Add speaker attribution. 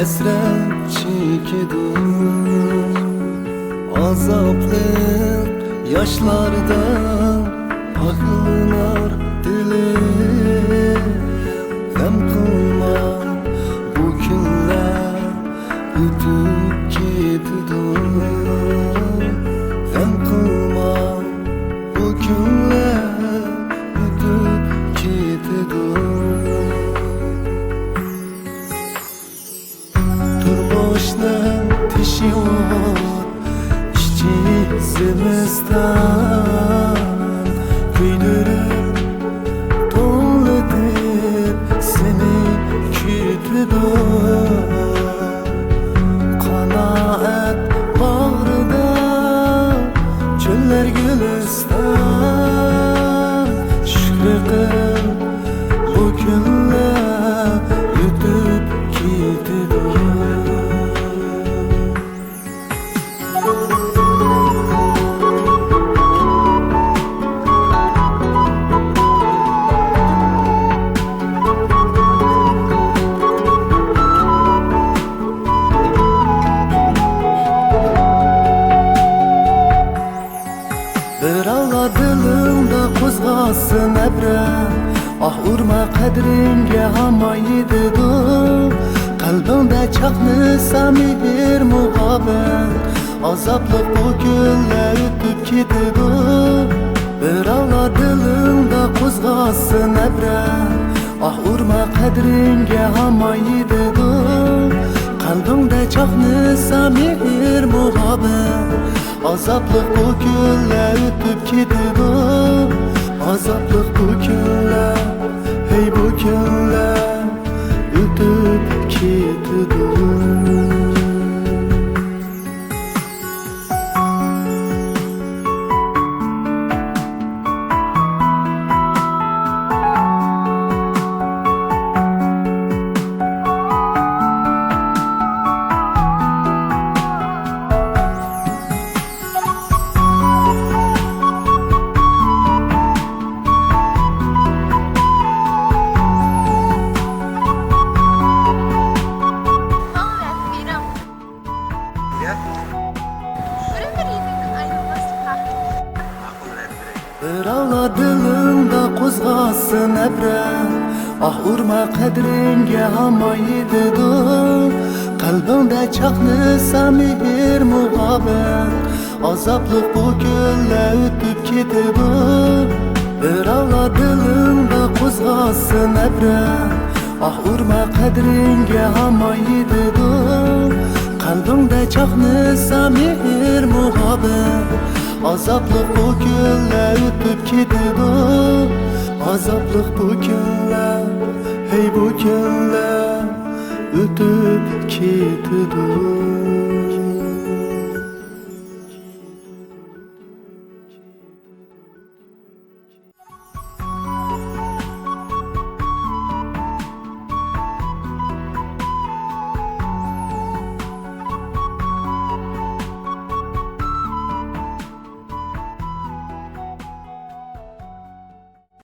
Speaker 1: Hasret çekidim, azaplı yaşlarda aklınar dilim. Gam kılma, bu günler ötüp gidiyor. Gam kılma, bu günler ötüp gidiyor. Turboşning tishi var ishchimizdan, kuydirib to'ldirib seni kuydidim. Qanoat bag'rida cho'llar guliston, shukr qil bu kunlar o'tib ketdi. Bir Allah dilimda qo'zg'asin abram, ah urma qadringga hamma yetidi. Qalbimda chaqnasa mehr muhabbat, azobli bu kunlar o'tib ketidi. Bir Allah dilimda qo'zg'asin abram, ah urma qadringga hamma yetidi. Qalbimda chaqnasa mehr muhabbat, azobli bu kunlar o'tib ketdi. Azobli bu kunlar, hey bu kunlar o'tib ketdi. Bir Allah dilimda qo'zg'asin abram, ah urma qadringga hamma yetidi. Qalbimda chaqnasa mehr muhabbat, azobli bu kunlar o'tib ketdi. Bir Allah dilimda qo'zg'asin abram, ah urma qadringga hamma yetidi. Qalbimda chaqnasa mehr muhabbat, azobli bu kunlar o'tib ketdi. Azobli bu kunlar, hey bu kunlar o'tib ketdi.